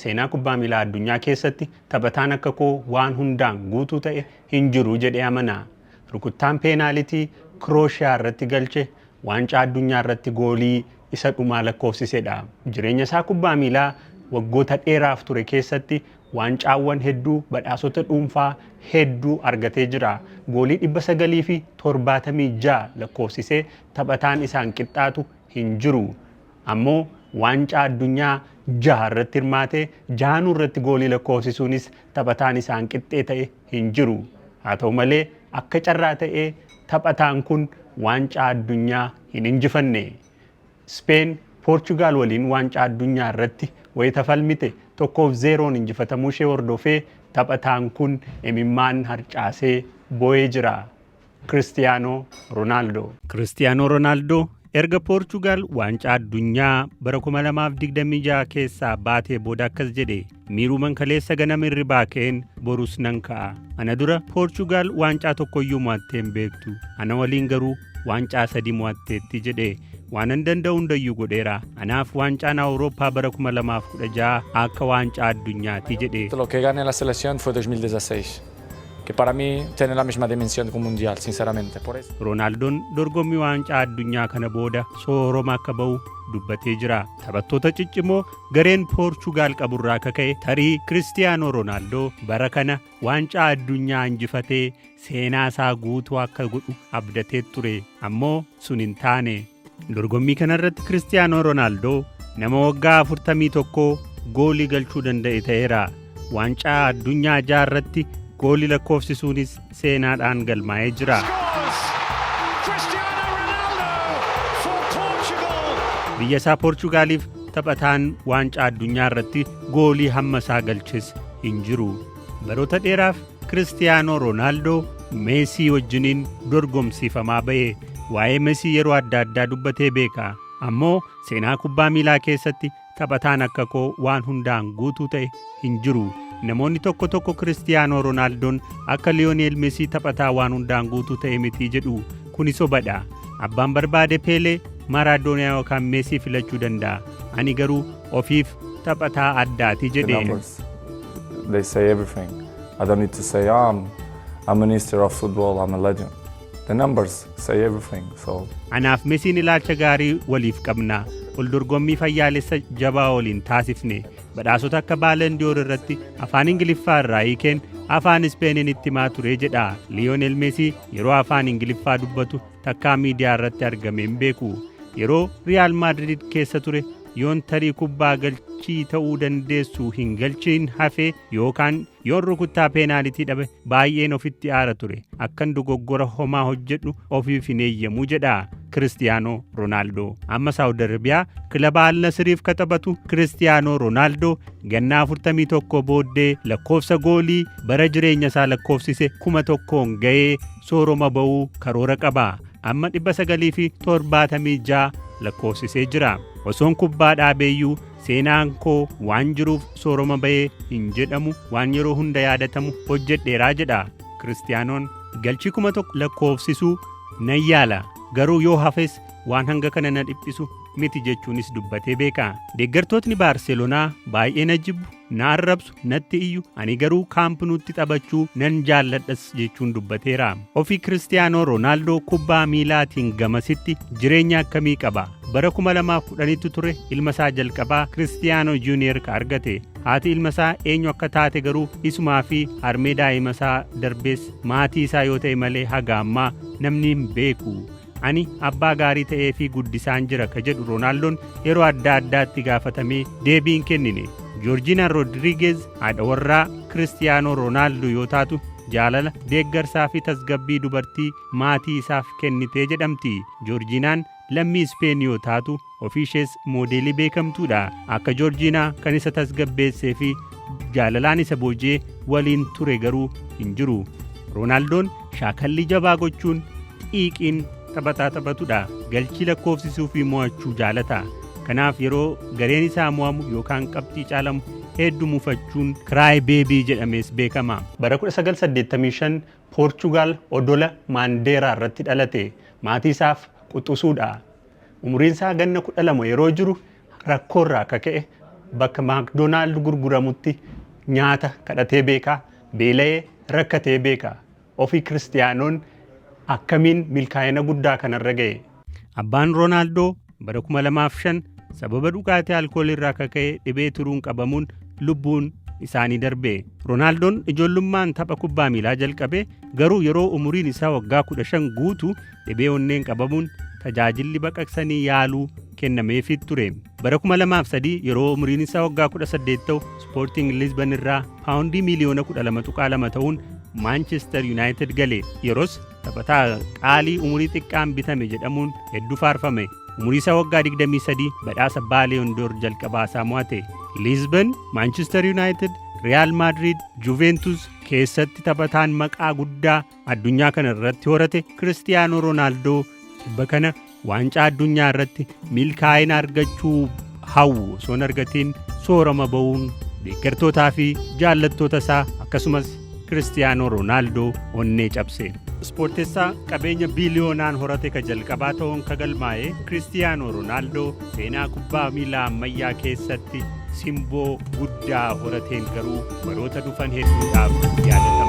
Seenaa kubbaa miilaa addunyaa keessatti taphataan akka koo waan hundaan guutuu ta'e hin jiru jedhee amana. Rukuttaan peenaalitii Kirooshiyaa irratti galche waancaa addunyaa irratti goolii isa dhumaa lakkoofsisedha. Jireenya isaa kubbaa miilaa waggoota dheeraaf ture keessatti waancaawwan hedduu badhaasota dhuunfaa hedduu argatee jira. Goolii 976 lakkoofsisee taphataan isaan qixxaatu hin jiru. Ammoo waancaa addunyaa 6 irratti hirmaatee 6 irratti goolii lakkoofsisuunis taphataan isaan qixxee ta'e hin jiru. Haa ta'u malee akka carraa ta'ee taphataan kun waancaa addunyaa hin injifanne. Speen Poorchugaal waliin waancaa addunyaa irratti wayita falmite 1-0 injifatamuu ishee hordofee taphataan kun imimmaan harcaasee boo'ee jira. Cristiano Ronaldo erga Poorchugaal waancaa addunyaa bara 2026 keessaa baatee booda akkas jedhe, miiruman kaleessa ganama hirribaa ka'een borus nan ka'a. Ana dura Poorchugaal waancaa tokkoyyuu mo'attee hin beektu. Ana waliin garuu waancaa 3 mo'atteetti jedhe. Waanan danda'u hundayyuu godheera. Anaaf waancaan Awurooppaa bara 2016 akka waancaa addunyaati jedhe. Lo que gané la selección fue 2016. Que para mí tiene la misma dimensión que un mundial, sinceramente. Por eso. Ronaldoon dorgommii waancaa addunyaa kana booda sooroma akka ba'u dubbatee jira. Taphattoota ciccimoo gareen Poorchugaal qaburraa akka ka'e tarii Cristiano Ronaldo bara kana waancaa addunyaa injifatee seenaa isaa guutuu akka godhu abdatee ture. Ammoo sun hin taane. Dorgommii kanarratti Cristiano Ronaldo nama waggaa 41 goolii galchuu danda'e ta'eera. Waancaa addunyaa 6 irratti goolii lakkoofsisuunis seenaadhaan galmaa'ee jira. Biyya isaa Poorchugaaliif taphataan waancaa addunyaa irratti goolii hamma isaa galches hin jiru. Baroota dheeraaf Cristiano Ronaldo Meesii wajjiniin dorgomsiifamaa ba'e. Waa'ee Meesii yeroo adda addaa dubbatee beeka. Ammoo seenaa kubbaa miilaa keessatti taphataan akka koo waan hundaan guutuu ta'e hin jiru. Namoonni tokko tokko Cristiano Ronaldoon akka Lionel Messi taphataa waan hundaan guutuu ta'e miti jedhu. Kuni sobadha. Abbaan barbaade Peelee, Maaradoonaa yookaan Messi filachuu danda'a. Ani garuu ofiif taphataa addaati jedhe. They say everything. I don't need to say I'm a minister of football, I'm a legend. The numbers say everything. So Anaaf Messiin ilaalcha gaarii waliif qabna. Waldorgommii fayyaalessa jabaa waliin taasifne. Badhaasota akka Ballon d'Or irratti afaan Ingiliffaa irraa hiikeen afaan Ispeeniin itti himaa ture jedha. Lionel Messi yeroo afaan Ingiliffaa dubbatu takkaa miidiyaa irratti argame hin beeku. Yeroo Real Madrid keessa ture yoon tarii kubbaa galchii ta'uu dandeessu hin galchiin hafe yookaan yoon rukuttaa peenaalitii dhabe baay'een ofitti aara ture. Akkan dogoggora homaa hojjedhu ofiif hin eeyyamu jedha. Cristiano Ronaldo amma Saudi Arabiyaa kilaba Al Nassriif kataphatu Cristiano Ronaldo gannaa 41 booddee lakkoofsa goolii bara jireenya isaa lakkoofsise 1000 ga'ee sooroma ba'uu karoora qaba. Amma 976 lakkoofsisee jira. Osoon kubbaa dhaabeeyyuu seenaan koo waan jiruuf sooroma ba'ee hin jedhamu waan yeroo hunda yaadatamu hojjedheeraa jedha. Cristianoon galchii 1000 lakkoofsisuu nan yaala. Garuu yoo hafes waan hanga kana na dhiphisu miti jechuunis dubbatee beeka. Deeggartootni Baarseloonaa baay'ee na jibbu, na arrabsu, natti iyyu. Ani garuu kaampinuutti taphachuu nan jaalladhas jechuun dubbateera. Ofii Cristiano Ronaldo kubbaa miilaatiin gamasitti jireenya akkamii qaba? Bara 2010tti ture ilma isaa jalqabaa Cristiano Junior ka argate. Haati ilma isaa eenyu akka taate garuu isumaa fi harmee daa'ima isaa darbees maatii isaa yoo ta'e malee haga ammaa namni hin beeku. Ani abbaa gaarii ta'ee fi guddisaan jira ka jedhu Ronaldoon yeroo adda addaatti gaafatamee deebii hin kennine. Georgina Rodriguez haadha warraa Cristiano Ronaldo yoo taatu jaalala deeggarsaa fi tasgabbii dubartii maatii isaaf kennitee jedhamti. Georginaan lammii Speen yoo taatu ofiishees moodeelii beekamtuudha. Akka Georginaa kan isa tasgabbeessee fi jaalalaan isa boojee waliin ture garuu hin jiru. Ronaldoon shaakallii jabaa gochuun dhiiqiin taphatudha. Galchii lakkoofsisuu fi mo'achuu jaalata. Kanaaf yeroo gareen isaa mo'amu yookaan qabxii caalamu hedduu mufachuun Cry Baby jedhamees beekama. Bara 1985 Poorchugaal odola Maandeeraa irratti dhalate. Maatii isaaf quxisuudha. Umriin isaa ganna 12 yeroo jiru rakkoorraa akka ka'e bakka maakdoonaald gurguramutti nyaata kadhatee beekaa, beela'ee rakkatee beekaa. Ofii Kiristiyaanoon akkamiin milkaa'ina guddaa kanarra ga'e. Abbaan Roonaaldoo bara 2005 sababa dhugaatii alkoolii irraa kaka'ee dhibee turuun qabamuun lubbuun isaanii darbee. Roonaaldoon ijoollummaan tapha kubbaa miilaa jalqabee garuu yeroo umuriin isaa waggaa 15 guutu dhibee onneen qabamuun tajaajilli baqaqsanii yaaluu kennameefii ture. Bara 2003 yeroo umuriin isaa waggaa 18 ta'u Sporting Lisbon irraa paawundii miliyoona 12.2 ta'uun Manchester United gale. Yeroos taphataa qaalii umurii xiqqaan bitame jedhamuun hedduu faarfame. Umurii isaa waggaa 23 badhaasa Baaliyoon Door jalqabaa isaa mo'ate. Lisbon, Manchester United, Real Madrid, Juventus keessatti taphataan maqaa guddaa addunyaa kana irratti horate Cristiano Ronaldo tibba kana waancaa addunyaa irratti milkaa'ina argachuu hawwu osoo hin argatiin soorama ba'uun deeggartootaa fi jaallattoota isaa akkasumas Cristiano Ronaldo onnee cabse. Ispoortessaa qabeenya biiliyoonaan horate ka jalqabaa ta'uun ka galmaa'e Cristiano Ronaldo seenaa kubbaa miilaa ammayyaa keessatti simboo guddaa horateen garuu baroota dhufan hedduudhaaf yaadata.